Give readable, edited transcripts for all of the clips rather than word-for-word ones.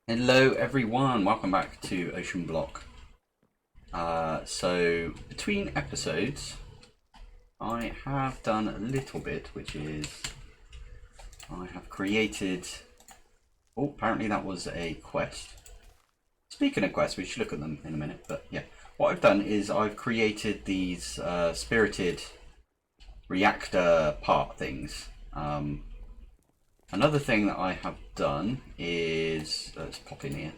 Hello everyone, welcome back to Oceanblock. So between episodes, I have done a little bit, which is I have created. Oh, apparently that was a quest. Speaking of quests, we should look at them in a minute. But yeah, what I've done is I've created these spirited reactor part things. Another thing that I have done is let's pop in here.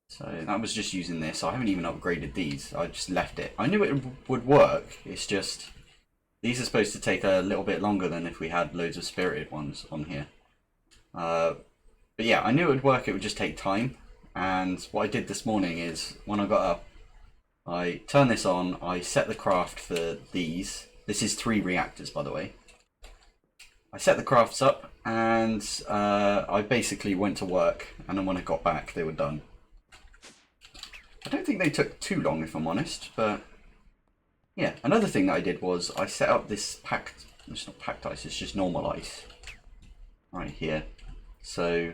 So that was just using this. I haven't even upgraded these. I just left it. I knew it would work. It's just these are supposed to take a little bit longer than if we had loads of spirited ones on here. But yeah, I knew it would work. It would just take time. And what I did this morning is when I got up, I turned this on. I set the craft for these. This is 3 reactors, by the way. I set the crafts up and I basically went to work. And then when I got back, they were done. I don't think they took too long, if I'm honest, but yeah. Another thing that I did was I set up this packed, it's not packed ice, it's just normal ice right here. So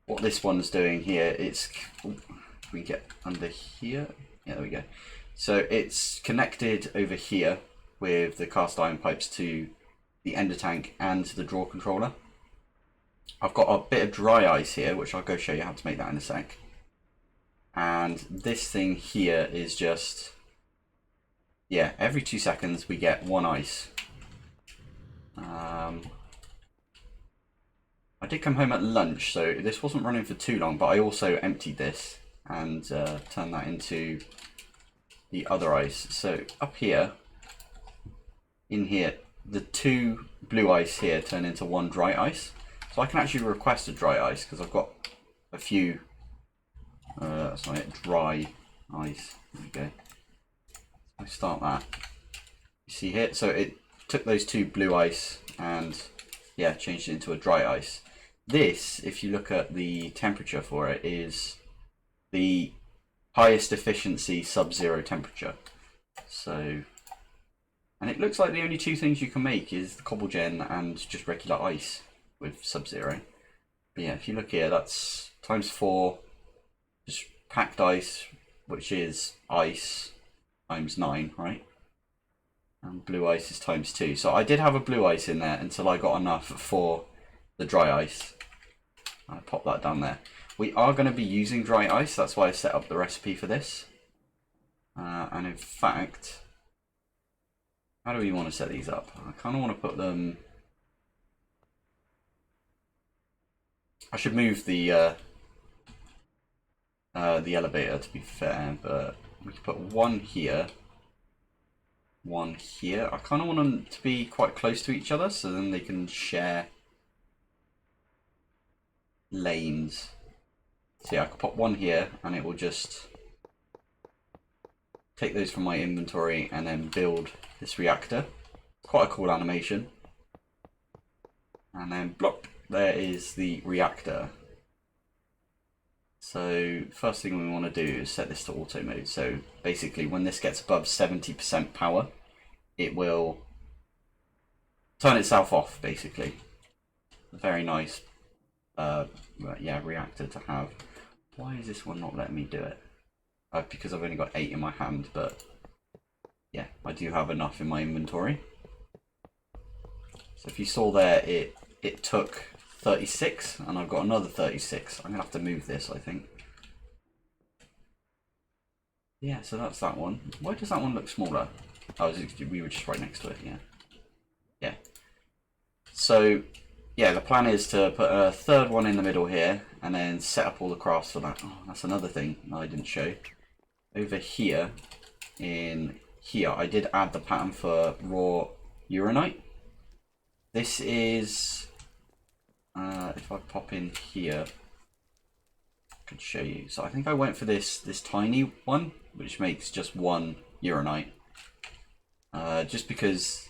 what this one's doing here, it's, if we get under here, yeah, there we go. So it's connected over here with the cast iron pipes to the ender tank and to the draw controller. I've got a bit of dry ice here, which I'll go show you how to make that in a sec. And this thing here is just, yeah, every 2 seconds we get 1 ice. I did come home at lunch, so this wasn't running for too long, but I also emptied this and turned that into the other ice. So up here, in here, the 2 blue ice here turn into 1 dry ice. So I can actually request a dry ice because I've got a few. That's not it, dry ice. There we go. I start that. You see here, so it took those 2 blue ice and yeah, changed it into a dry ice. This, if you look at the temperature for it, is the highest efficiency sub-zero temperature. So, and it looks like the only 2 things you can make is the cobble gen and just regular ice with sub-zero. But yeah, if you look here, that's times 4. Just packed ice, which is ice times 9, right? And blue ice is times 2. So I did have a blue ice in there until I got enough for the dry ice. I pop that down there. We are going to be using dry ice. That's why I set up the recipe for this. And in fact, how do we want to set these up? I kind of want to put them. I should move the elevator, to be fair, but we can put 1 here, 1 here. I kind of want them to be quite close to each other so then they can share lanes. So yeah, I could put 1 here and it will just take those from my inventory and then build this reactor. Quite a cool animation. And then block, there is the reactor. So first thing we want to do is set this to auto mode. So basically when this gets above 70% power, it will turn itself off basically. Very nice yeah, reactor to have. Why is this one not letting me do it? Because I've only got 8 in my hand, but yeah, I do have enough in my inventory. So if you saw there, it took 36 and I've got another 36. I'm gonna have to move this, I think. Yeah, so that's that one. Why does that one look smaller? Oh, we were just right next to it. Yeah. So yeah, the plan is to put a 3rd one in the middle here and then set up all the crafts for that. Oh, that's another thing I didn't show. Over here, in here, I did add the pattern for raw uranite. This is if I pop in here, I could show you. So I think I went for this tiny one, which makes just 1 uranite. Just because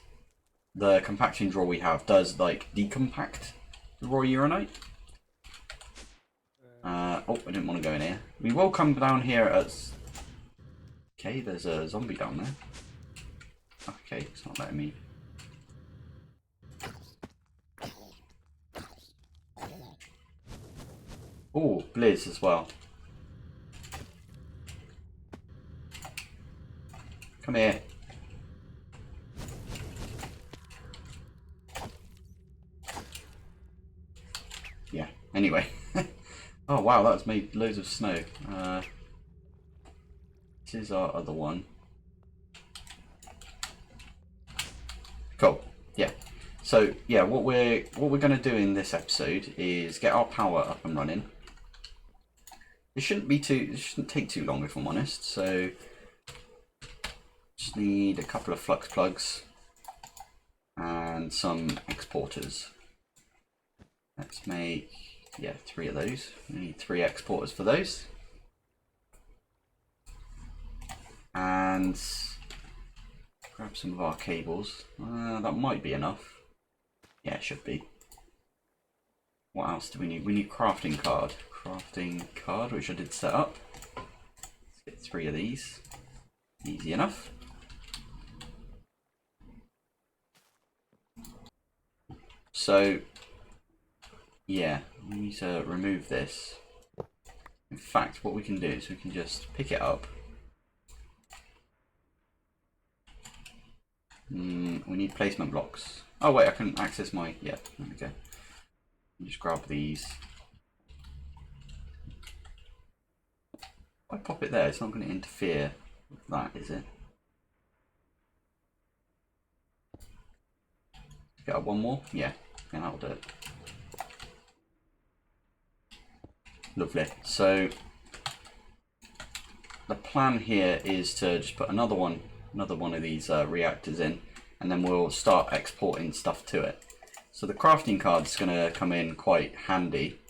the compaction drawer we have does like decompact the raw uranite. Oh, I didn't want to go in here. We will come down here as. Okay, there's a zombie down there. Okay, it's not letting me. Oh, Blizz as well. Come here. Yeah, anyway. Oh wow, that's made loads of snow. This is our other one. Cool. Yeah. So yeah, what we're gonna do in this episode is get our power up and running. It shouldn't take too long if I'm honest. So just need a couple of flux plugs and some exporters. Let's make 3 of those. We need 3 exporters for those. And grab some of our cables. That might be enough. Yeah, it should be. What else do we need? We need crafting card. Crafting card, which I did set up. Let's get 3 of these. Easy enough. So, yeah, we need to remove this. In fact, what we can do is we can just pick it up. We need placement blocks. Oh wait, I can access my, there we go. Just grab these. If I pop it there, it's not going to interfere with that, is it? Got one more? Yeah, and that'll do it. Lovely. So the plan here is to just put another one of these reactors in, and then we'll start exporting stuff to it. So the crafting card is going to come in quite handy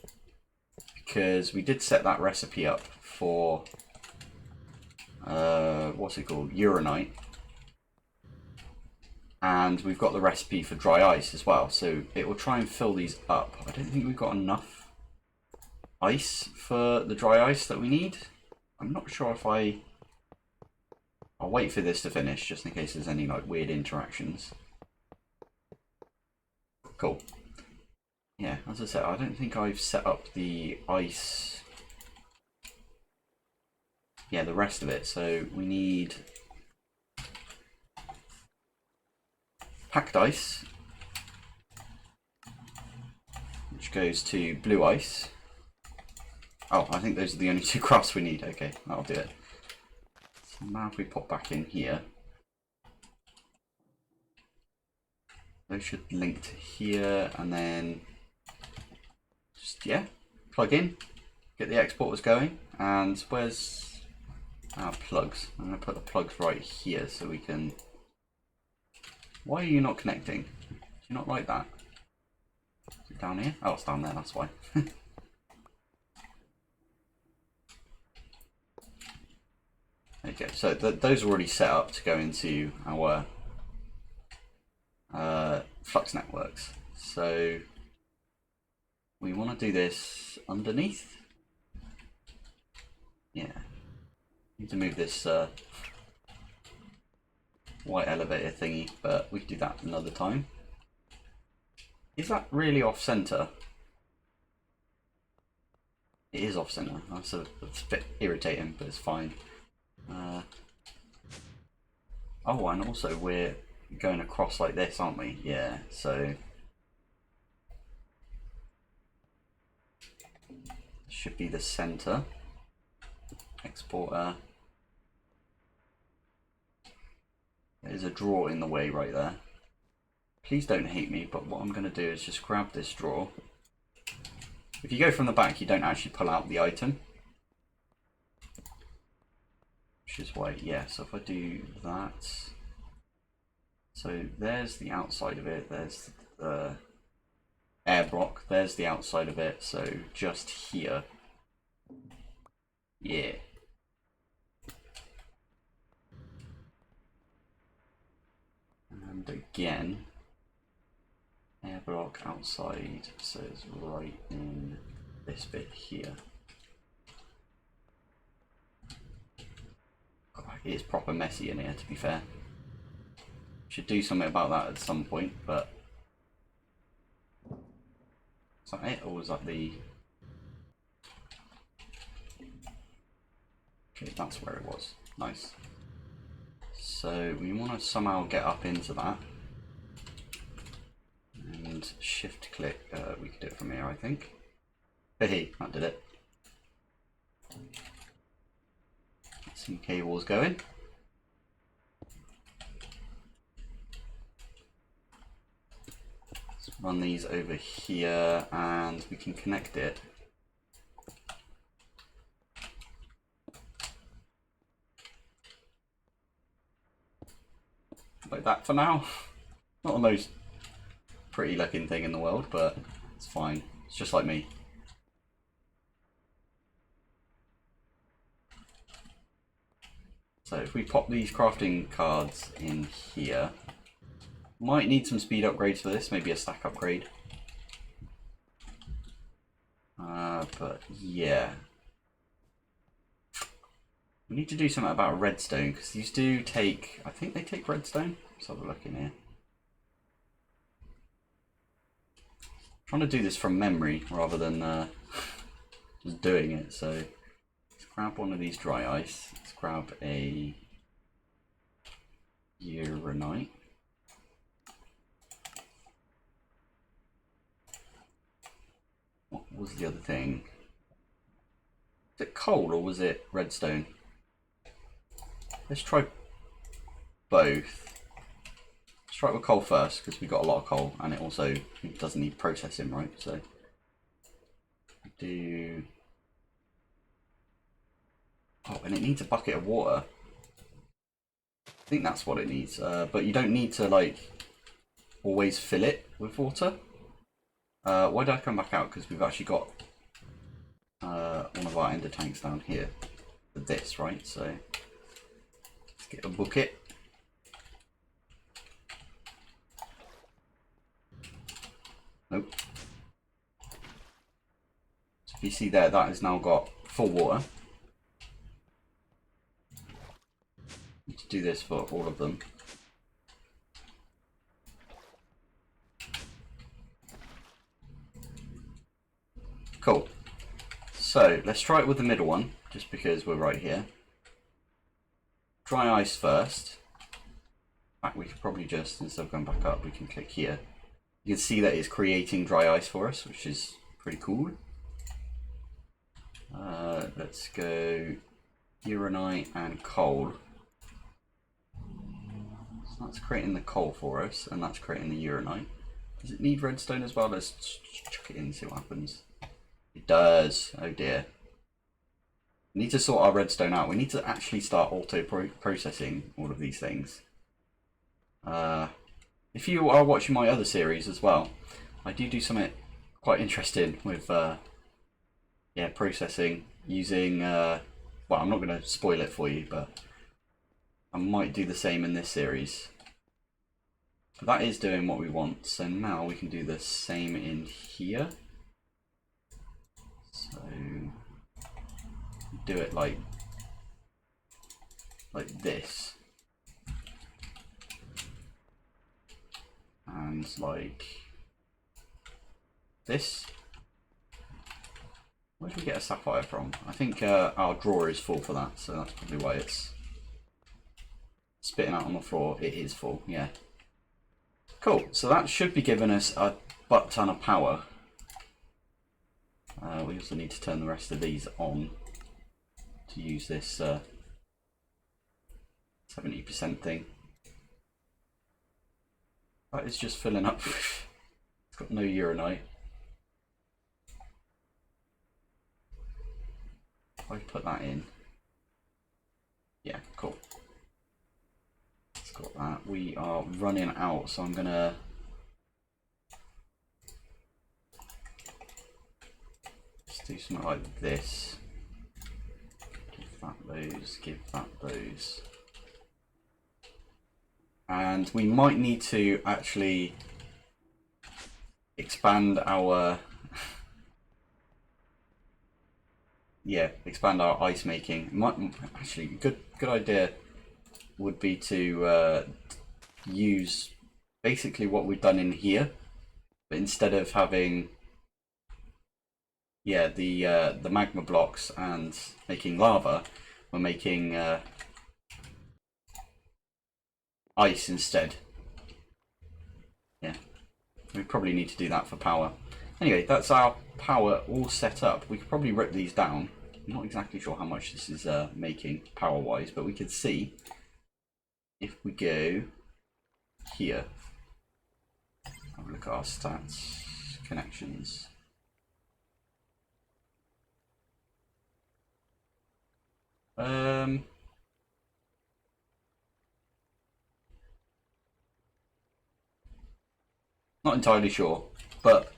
because we did set that recipe up for what's it called, uranite, and we've got the recipe for dry ice as well, so it will try and fill these up. I don't think we've got enough ice for the dry ice that we need. I'm not sure if I'll wait for this to finish just in case there's any like weird interactions. Cool. Yeah, as I said, I don't think I've set up the ice. Yeah, the rest of it. So we need packed ice, which goes to blue ice. Oh, I think those are the only 2 crafts we need. Okay, that'll do it. So now if we pop back in here, those should link to here, and then just, plug in, get the exporters going, and where's our plugs? I'm going to put the plugs right here so we can... Why are you not connecting? Do you not like that? Is it down here? Oh, it's down there, that's why. Okay, so those are already set up to go into our flux networks. So we want to do this underneath. Yeah, need to move this white elevator thingy, but we can do that another time. Is that really off center? It is off center. That's a bit irritating, but it's fine. Oh, and also we're going across like this, aren't we? Yeah, so should be the center. Exporter. There's a drawer in the way right there. Please don't hate me, but what I'm going to do is just grab this drawer. If you go from the back, you don't actually pull out the item. Which is why, yeah, so if I do that, so there's the outside of it, there's the air block, there's the outside of it, so just here, yeah. And again, air block outside, so it's right in this bit here. It is proper messy in here, to be fair. Should do something about that at some point, but is that it, or was that the... Okay, that's where it was. Nice. So we want to somehow get up into that. And shift click, we could do it from here, I think. Hey, that did it. Get some cables going. Let's run these over here and we can connect it. Like that for now. Not the most pretty looking thing in the world, but it's fine. It's just like me. So if we pop these crafting cards in here, might need some speed upgrades for this, maybe a stack upgrade. But yeah. We need to do something about redstone, because these do take, I think they take redstone. Let's have a look in here. Trying to do this from memory rather than just doing it. So let's grab one of these dry ice. Let's grab a uranite. What was the other thing? Was it coal or was it redstone? Let's try both. Let's try it with coal first because we got a lot of coal and it also doesn't need processing, right? So do. Oh, and it needs a bucket of water. I think that's what it needs, but you don't need to like always fill it with water. Why did I come back out? Because we've actually got one of our ender tanks down here for this, right? So let's get a bucket. Nope. So if you see there, that has now got full water. Need to do this for all of them. Cool. So let's try it with the middle one, just because we're right here. Dry ice first. In fact, we could probably just, instead of going back up, we can click here. You can see that it's creating dry ice for us, which is pretty cool. Let's go uranite and coal. So that's creating the coal for us, and that's creating the uranite. Does it need redstone as well? Let's chuck it in and see what happens. It does. Oh dear. We need to sort our redstone out. We need to actually start processing all of these things. If you are watching my other series as well, I do something quite interesting with yeah, processing using well, I'm not going to spoil it for you, but I might do the same in this series. But that is doing what we want. So now we can do the same in here. So do it like this, and like this. Where did we get a sapphire from? I think our drawer is full for that, so that's probably why it's spitting out on the floor. It is full, yeah. Cool, so that should be giving us a butt ton of power. We also need to turn the rest of these on to use this 70% thing. That is just filling up. It's got no uranite. If I put that in. Yeah, cool. It's got that. We are running out, so I'm gonna just do something like this. Give that those, give that those. And we might need to actually expand our yeah, expand our ice making. Actually, good idea would be to use basically what we've done in here, but instead of having the magma blocks and making lava, we're making ice instead. Yeah, we probably need to do that for power. Anyway, that's our power all set up. We could probably rip these down. I'm not exactly sure how much this is making power-wise, but we can see if we go here. Have a look at our stats, connections. Not entirely sure, but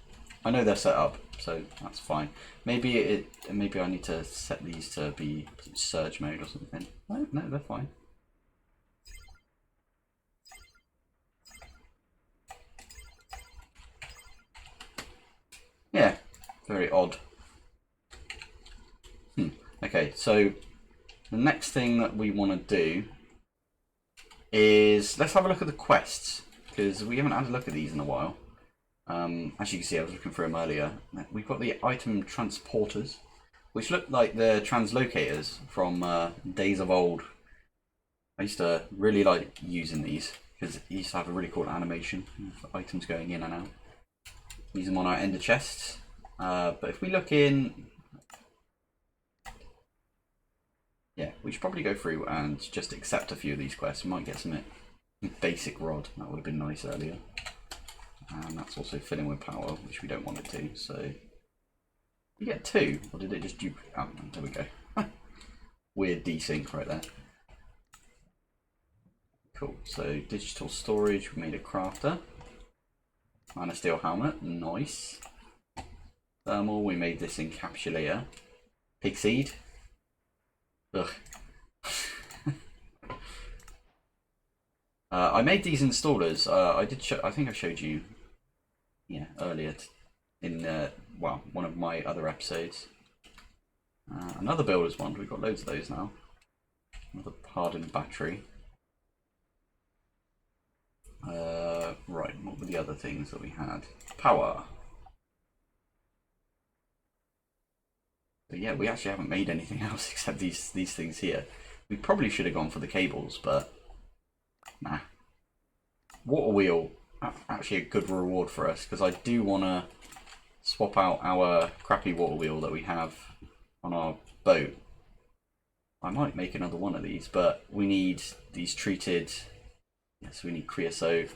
I know they're set up, so that's fine. Maybe I need to set these to be surge mode or something. No, they're fine. Yeah, very odd. Okay, so the next thing that we want to do is let's have a look at the quests, because we haven't had a look at these in a while. As you can see, I was looking for them earlier. We've got the item transporters, which look like the translocators from days of old. I used to really like using these because it used to have a really cool animation of items going in and out. Use them on our ender chests. But if we look in, yeah, we should probably go through and just accept a few of these quests. We might get some basic rod. That would have been nice earlier. And that's also filling with power, which we don't want it to. So you get 2, or did it just duplicate? Oh, there we go. Weird desync right there. Cool. So digital storage, we made a crafter. And a steel helmet, nice. Thermal, we made this encapsulator. Pig seed. Ugh. I made these installers. I think I showed you, yeah, earlier in well, one of my other episodes. Another builder's one. We've got loads of those now. Another hardened battery. Right, what were the other things that we had? Power. But yeah, we actually haven't made anything else except these things here. We probably should have gone for the cables, but nah. Water wheel, actually a good reward for us, because I do want to swap out our crappy water wheel that we have on our boat. I might make another one of these, but we need these treated. Yes, we need creosote.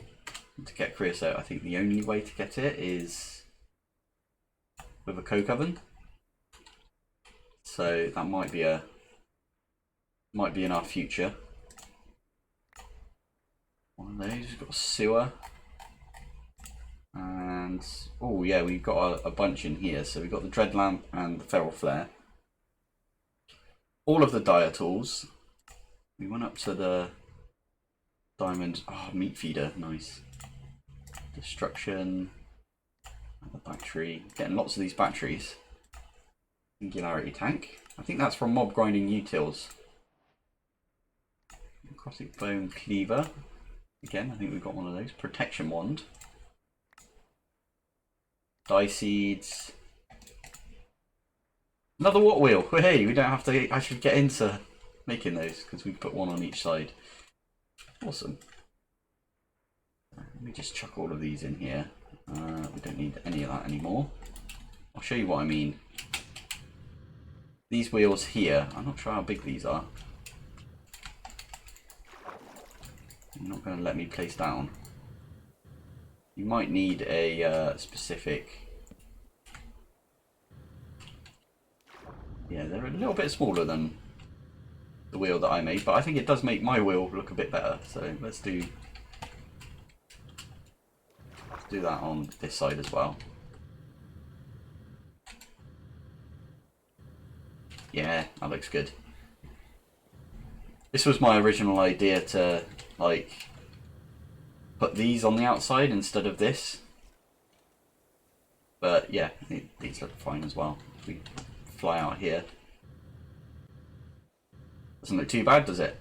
To get creosote, I think the only way to get it is with a coke oven. So that might be in our future. One of those. We've got a sewer, and oh yeah, we've got a bunch in here. So we've got the dread lamp and the feral flare. All of the dire tools. We went up to the diamond. Oh, meat feeder, nice. Destruction. The battery. Getting lots of these batteries. Singularity tank. I think that's from mob grinding utils. Necrotic bone cleaver. Again, I think we've got one of those. Protection wand. Dye seeds. Another water wheel. Hey, we don't have to actually get into making those because we put one on each side. Awesome. Let me just chuck all of these in here. We don't need any of that anymore. I'll show you what I mean. These wheels here, I'm not sure how big these are. You're not going to let me place down. You might need a specific. Yeah, they're a little bit smaller than the wheel that I made, but I think it does make my wheel look a bit better. So let's do that on this side as well. Yeah, that looks good. This was my original idea to like put these on the outside instead of this. But yeah, these look fine as well. If we fly out here. Doesn't look too bad, does it?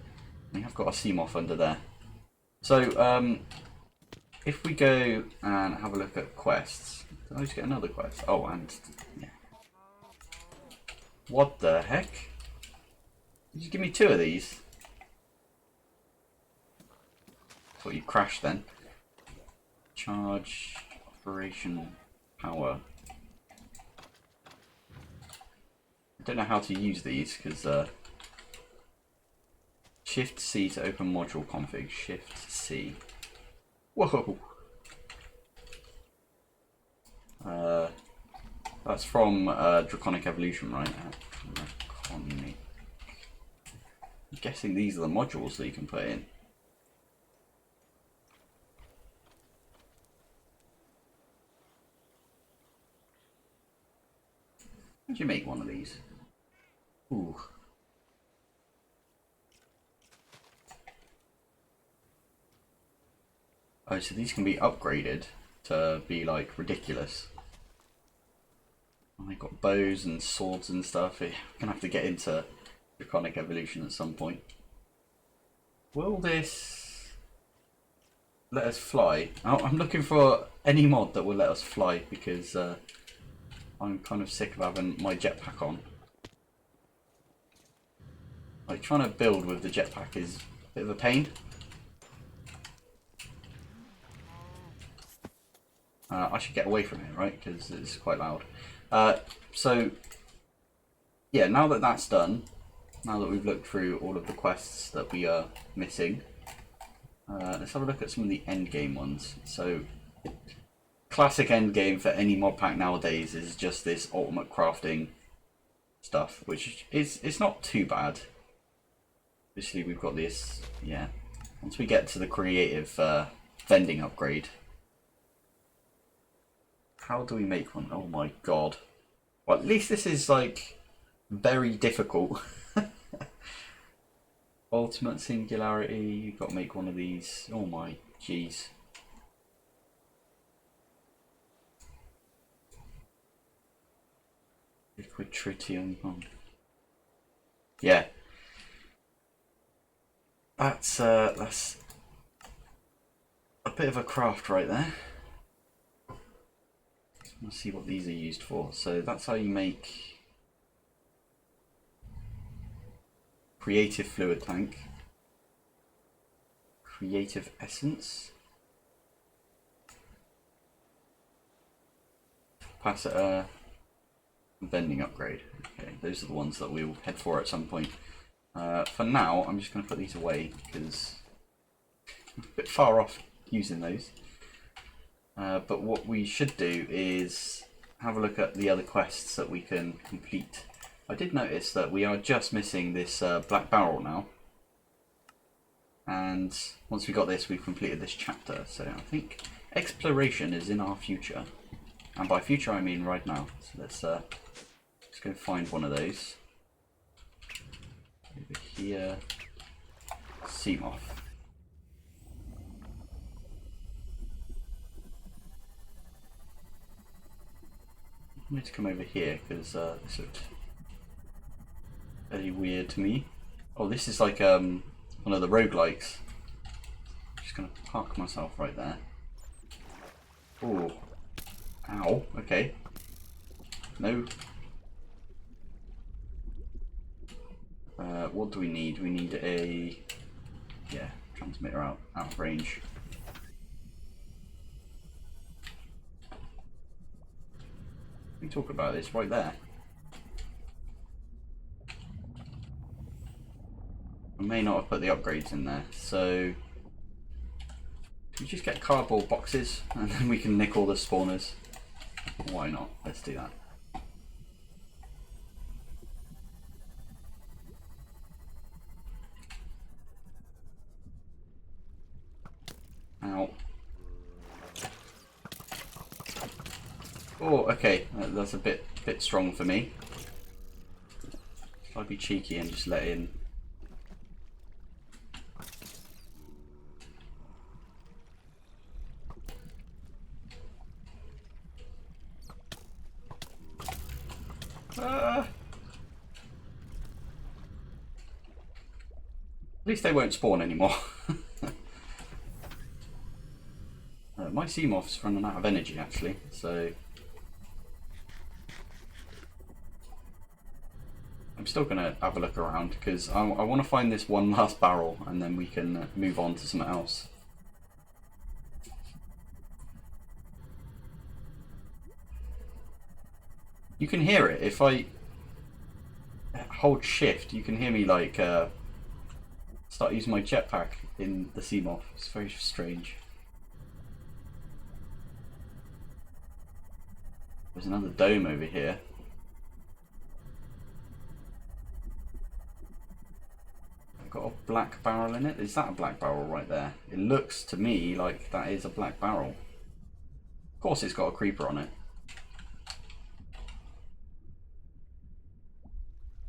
We have got a sea moth under there. So if we go and have a look at quests, did I just get another quest? Oh, and yeah. What the heck? Did you give me 2 of these? Thought you crashed then. Charge, operation, power. I don't know how to use these because Shift C to open module config. Shift C. Whoa. That's from Draconic Evolution, right? Draconic. I'm guessing these are the modules that you can put in. How do you make one of these? Ooh. Oh, so these can be upgraded to be like ridiculous. And they've got bows and swords and stuff. We're gonna have to get into Draconic Evolution at some point. Will this let us fly? I'm looking for any mod that will let us fly because I'm kind of sick of having my jetpack on. Like trying to build with the jetpack is a bit of a pain. I should get away from it, right? Because it's quite loud. So, yeah, now that that's done, now that we've looked through all of the quests that we are missing, let's have a look at some of the end game ones. So, classic end game for any mod pack nowadays is just this ultimate crafting stuff, which is it's not too bad. Obviously, we've got this, yeah. Once we get to the creative vending upgrade. How do we make one? Oh my god. Well, at least this is like very difficult. Ultimate singularity, you've got to make one of these. Oh my jeez. Liquid tritium. Oh. Yeah. That's a bit of a craft right there. Let's see what these are used for. So that's how you make creative fluid tank, creative essence, capacitor, vending upgrade. Okay, those are the ones that we'll head for at some point. For now, I'm just going to put these away because I'm a bit far off using those. But what we should do is have a look at the other quests that we can complete. I did notice that we are just missing this black barrel now. And once we got this, we've completed this chapter. So I think exploration is in our future. And by future, I mean right now. So let's go find one of those. Over here. Sea moth. I need to come over here because this looked very weird to me. Oh, this is like one of the roguelikes. I'm just going to park myself right there. Oh, ow, okay. No. What do we need? We need a, yeah, transmitter out of range. We talk about this right there. I may not have put the upgrades in there, so we just get cardboard boxes and then we can nick all the spawners. Why not? Let's do that. Ow. Oh, okay, that's a bit strong for me. I'd be cheeky and just let in. At least they won't spawn anymore. My sea moth's running out of energy actually, so I I'm still going to have a look around because I want to find this one last barrel and then we can move on to something else. You can hear it. If I hold shift, you can hear me like start using my jetpack in the Seamoth. It's very strange. There's another dome over here. I've got a black barrel in it. Is that a black barrel right there? It looks to me like that is a black barrel. Of course it's got a creeper on it.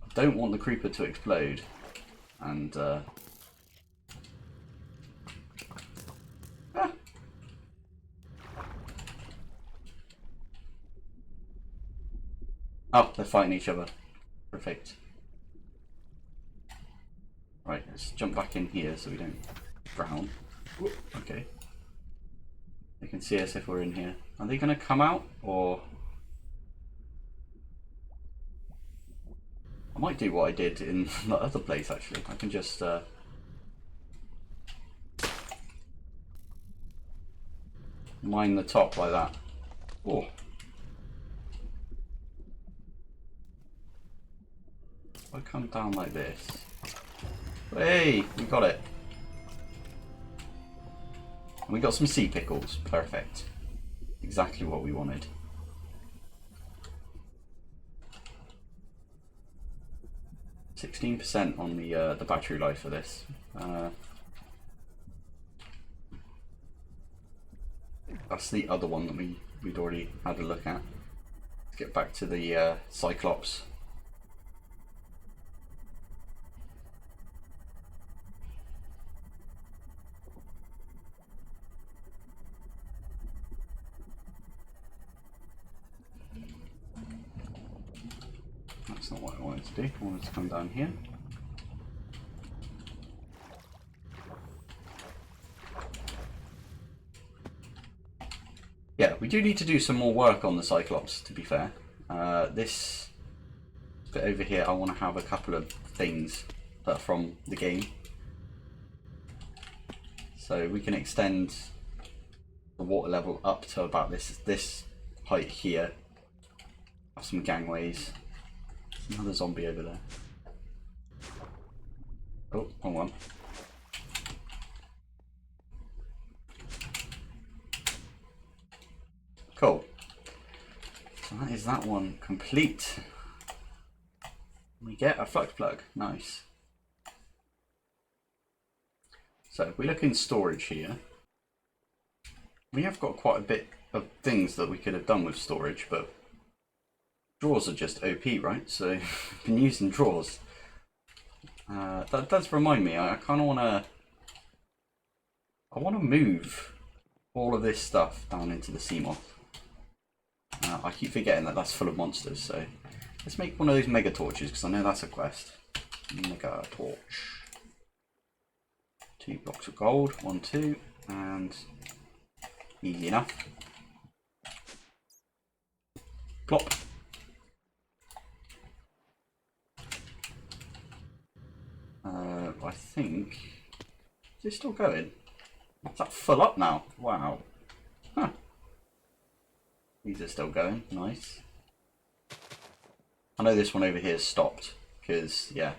I don't want the creeper to explode. And oh, they're fighting each other. Perfect. Right, let's jump back in here so we don't drown. Okay. They can see us if we're in here. Are they going to come out, or... I might do what I did in the other place, actually. I can just... mine the top like that. Oh. If I come down like this... Hey, we got it. And we got some sea pickles. Perfect. Exactly what we wanted. %16% on the battery life for this. That's the other one that we'd already had a look at. Let's get back to the Cyclops. That's not what I wanted to do. I wanted to come down here. Yeah, we do need to do some more work on the Cyclops, to be fair. This bit over here, I want to have a couple of things that are from the game. So we can extend the water level up to about this height here. Have some gangways. Another zombie over there. Oh, wrong one. Cool. So that is that one complete. We get a flux plug. Nice. So if we look in storage here, we have got quite a bit of things that we could have done with storage, but drawers are just OP, right? So we've been using drawers. That does remind me, I kind of want to move all of this stuff down into the Seamoth. I keep forgetting that that's full of monsters, so let's make one of those mega torches, because I know that's a quest. Mega torch. 2 blocks of gold, 1, 2, and easy enough. Plop. I think, is it still going? Is that full up now? Wow. Huh. These are still going, nice. I know this one over here is stopped, because, yeah,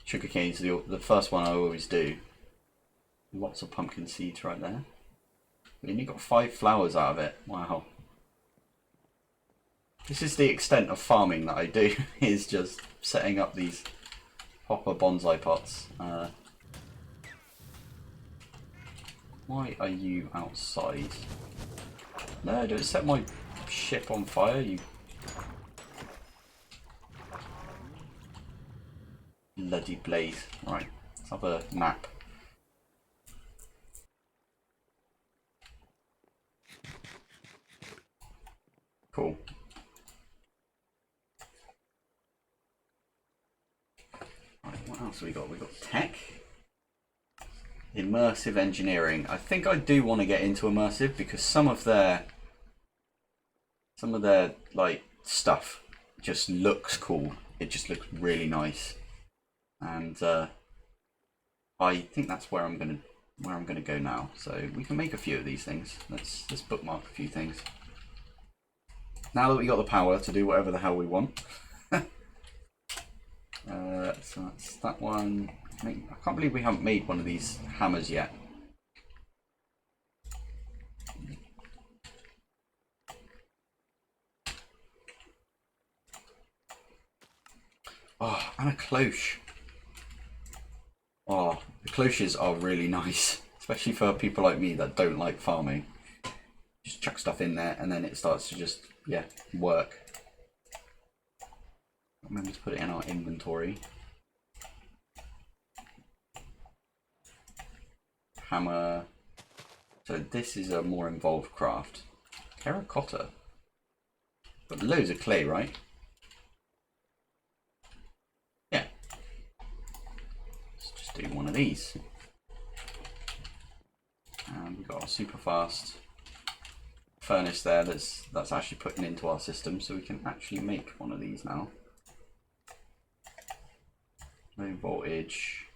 sugarcane's the first one I always do. Lots of pumpkin seeds right there. We only got 5 flowers out of it, wow. This is the extent of farming that I do, is just setting up these hopper bonsai pots. Why are you outside? No, don't set my ship on fire, you bloody blaze. Right, let's have a nap. Cool. Right, what else have we got? We've got tech. Immersive engineering. I think I do want to get into immersive because some of their like stuff just looks cool. it just looks really nice, and I think that's where I'm gonna go now. So we can make a few of these things. Let's bookmark a few things. Now that we got the power to do whatever the hell we want. So that's that one. I can't believe we haven't made one of these hammers yet. Oh, and a cloche. Oh, the cloches are really nice, especially for people like me that don't like farming. Just chuck stuff in there and then it starts to just, yeah, work. Remember to put it in our inventory. Hammer. So this is a more involved craft. Terracotta. Got loads of clay, right? Yeah. Let's just do one of these. And we've got a super fast furnace there that's actually putting into our system, so we can actually make one of these now. Low voltage.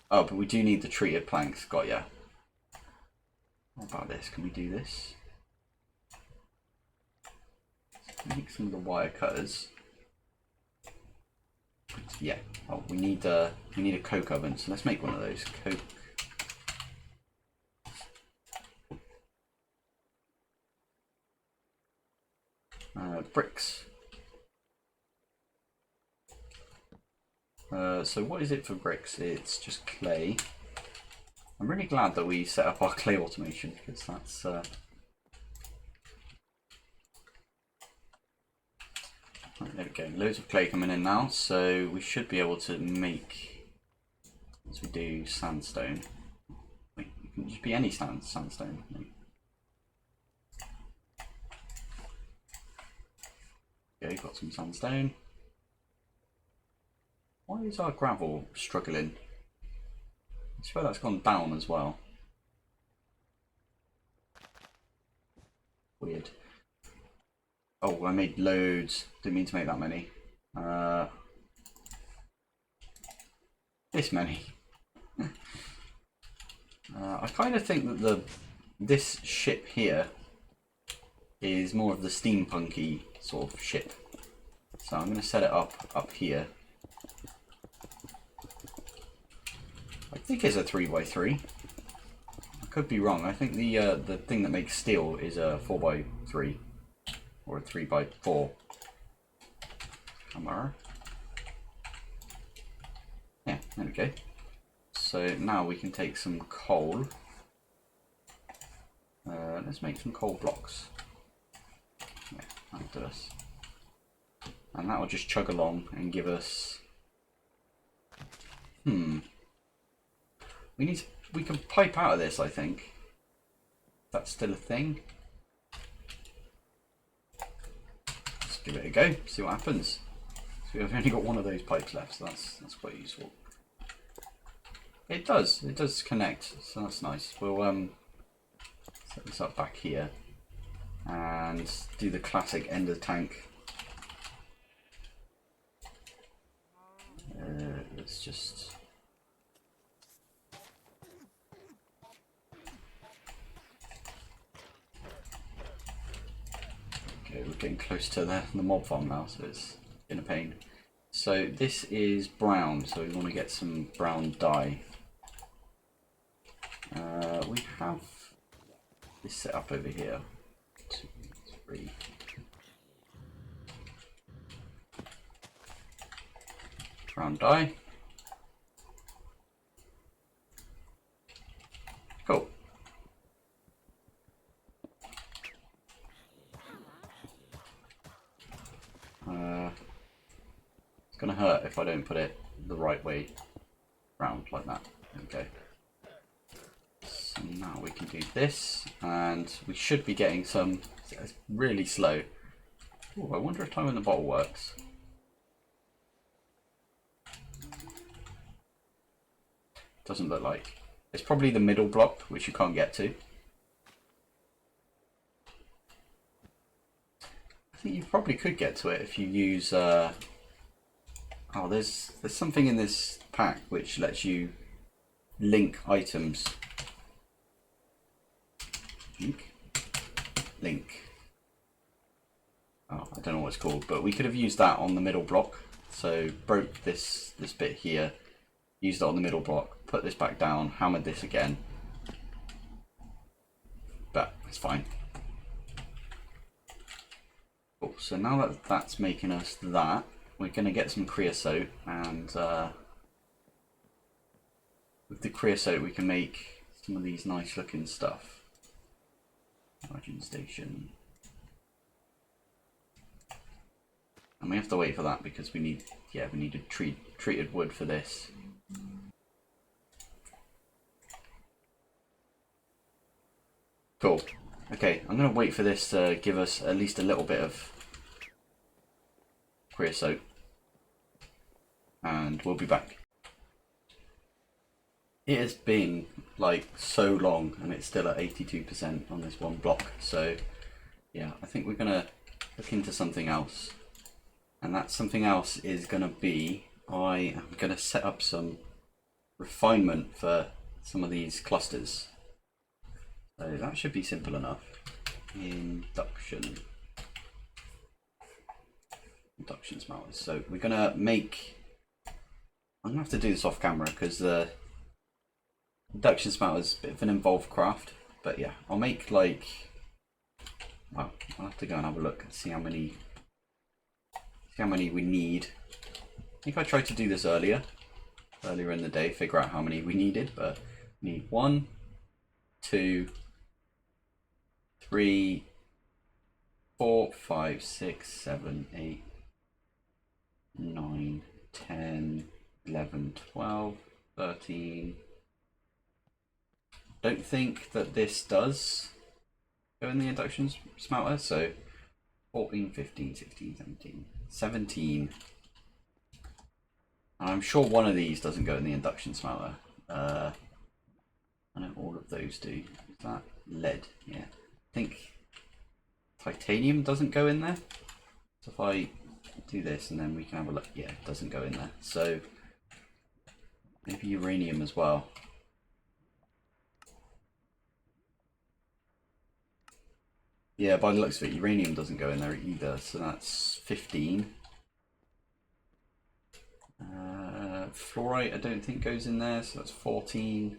Oh, but we do need the treated planks. Got ya. What about this? Can we do this? Let's make some of the wire cutters. Yeah. Oh, we need a coke oven. So let's make one of those. Coke. Bricks. So what is it for bricks? It's just clay. I'm really glad that we set up our clay automation, because that's right, there we go. Loads of clay coming in now, so we should be able to make, as we do, sandstone. Wait, it can just be any sandstone. Okay, got some sandstone. Why is our gravel struggling? I swear that's gone down as well. Weird. Oh, I made loads. Didn't mean to make that many. This many. I kind of think that this ship here is more of the steampunky sort of ship. So I'm going to set it up here. I think it's a 3x3. I could be wrong. I think the thing that makes steel is a 4x3 or a 3x4. Hammer. Yeah, there we go. So now we can take some coal. Let's make some coal blocks. Yeah, that'll do us. And that will just chug along and give us. We can pipe out of this, I think. That's still a thing. Let's give it a go, see what happens. So we've only got one of those pipes left, so that's quite useful. It does connect, so that's nice. We'll set this up back here and do the classic end of tank. Let's just. Okay, we're getting close to the mob farm now, so it's in a pain. So this is brown, so we want to get some brown dye. We have this set up over here. 2, 3. Brown dye. Cool. It's gonna hurt if I don't put it the right way round like that. Okay. So now we can do this, and we should be getting some. It's really slow. Ooh, I wonder if time in the bottle works. Doesn't look like. It's probably the middle block, which you can't get to. think you probably could get to it if you use. Oh, there's something in this pack which lets you link items. Link. Oh, I don't know what it's called, but we could have used that on the middle block. So broke this bit here, used it on the middle block, put this back down, hammered this again. But it's fine. Cool. So now that that's making us that, we're going to get some creosote, and with the creosote we can make some of these nice looking stuff. Charging station. And we have to wait for that because we need a treated wood for this. Cool. Okay, I'm going to wait for this to give us at least a little bit of creosote. And we'll be back. It has been like so long and it's still at 82% on this one block. So yeah, I think we're going to look into something else. And that something else is going to be, I am going to set up some refinement for some of these clusters. So that should be simple enough. Induction smelters. So we're going to make, I'm going to have to do this off camera because the induction smelter is a bit of an involved craft. But yeah, I'll make like, well, I'll have to go and have a look and see how many we need. I think I tried to do this earlier in the day, figure out how many we needed, but we need 1, 2, 3, 4, 5, 6, 7, 8, 9, 10, 11, 12, 13. Don't think that this does go in the induction smelter, so 14, 15, 16, 17, 17. And I'm sure one of these doesn't go in the induction smelter. I know all of those do. Is that lead? Yeah. I think titanium doesn't go in there. So if I do this and then we can have a look. Yeah, it doesn't go in there. So maybe uranium as well. Yeah, by the looks of it, uranium doesn't go in there either, so that's 15. Fluorite I don't think goes in there, so that's 14.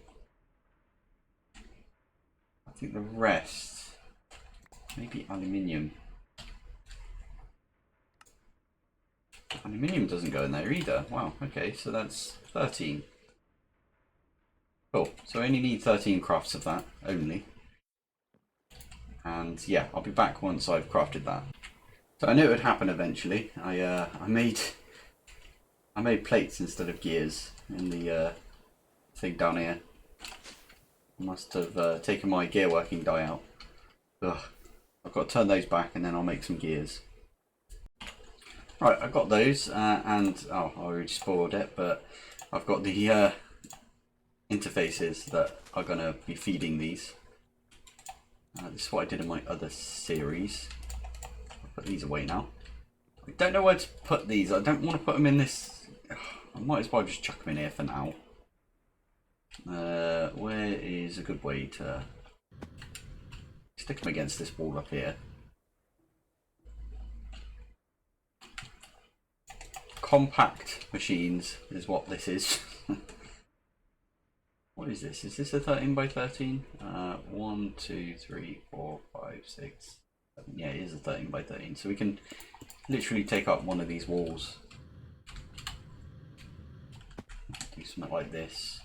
I think the rest, maybe aluminium. Aluminium doesn't go in there either. Wow, okay, so that's 13. Cool, so I only need 13 crafts of that, only. And yeah, I'll be back once I've crafted that. So I knew it would happen eventually. I made plates instead of gears in the thing down here. I must have taken my gear working die out. Ugh. I've got to turn those back and then I'll make some gears. Right, I've got those and oh, I already spoiled it, but I've got the interfaces that are going to be feeding these. This is what I did in my other series. I'll put these away now. I don't know where to put these. I don't want to put them in this. I might as well just chuck them in here for now. Where is a good way to stick them against this wall up here? Compact machines is what this is. What is this? Is this a 13 by 13? 1, 2, 3, 4, 5, 6, 7. Yeah, it is a 13 by 13. So we can literally take up one of these walls. Do something like this.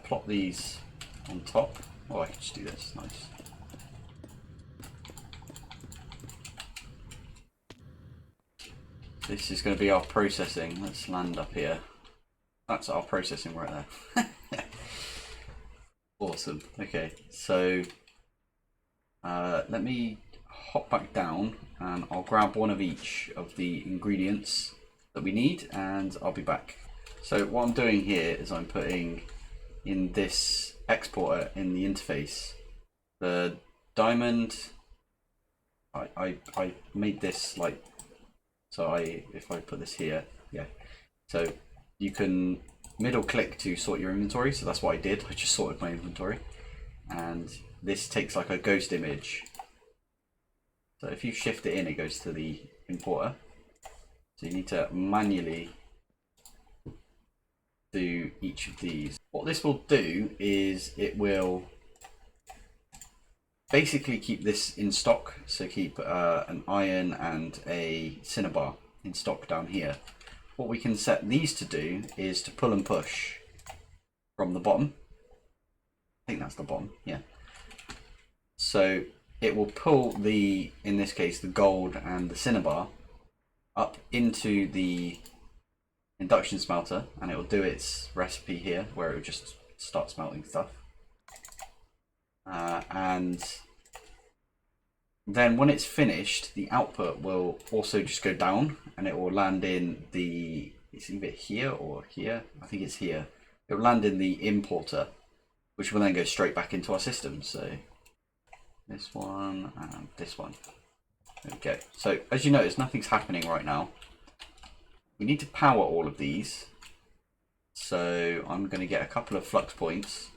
Plot these on top. Oh, I can just do this. Nice. This is going to be our processing. Let's land up here. That's our processing right there. Awesome. Okay, so let me hop back down and I'll grab one of each of the ingredients that we need, and I'll be back. So what I'm doing here is I'm putting in this exporter in the interface the diamond. I made this like, so if I put this here, yeah, so you can middle click to sort your inventory, so that's what I did. I just sorted my inventory, and this takes like a ghost image. So if you shift it in, it goes to the importer. So you need to manually do each of these. What this will do is it will basically keep this in stock. So keep an iron and a cinnabar in stock down here. What we can set these to do is to pull and push from the bottom. I think that's the bottom, yeah. So it will pull the, in this case, the gold and the cinnabar up into the induction smelter, and it will do its recipe here where it will just start smelting stuff. And then when it's finished, the output will also just go down, and it will land in the, it's either here or here, I think it's here. It will land in the importer, which will then go straight back into our system. So this one and this one. There we go. So as you notice, nothing's happening right now. We need to power all of these. So I'm going to get a couple of flux points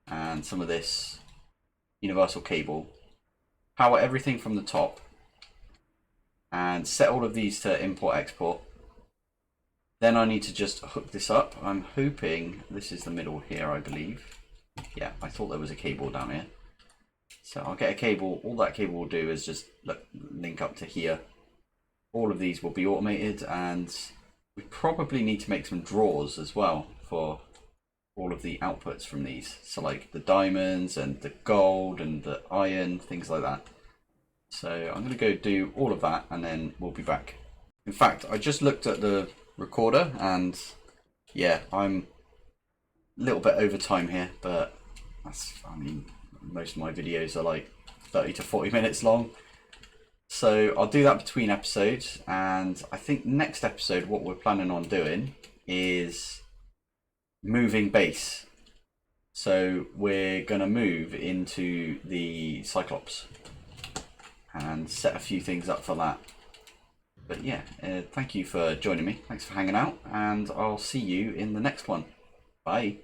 and some of this universal cable. Power everything from the top and set all of these to import export. Then I need to just hook this up. I'm hoping this is the middle here, I believe. Yeah, I thought there was a cable down here. So I'll get a cable. All that cable will do is just link up to here. All of these will be automated, and we probably need to make some drawers as well for all of the outputs from these. So like the diamonds and the gold and the iron, things like that. So I'm going to go do all of that, and then we'll be back. In fact, I just looked at the recorder, and yeah, I'm a little bit over time here, but that's, I mean, most of my videos are like 30 to 40 minutes long. So I'll do that between episodes, and I think next episode what we're planning on doing is moving base. So we're going to move into the Cyclops and set a few things up for that. But yeah, thank you for joining me. Thanks for hanging out, and I'll see you in the next one. Bye.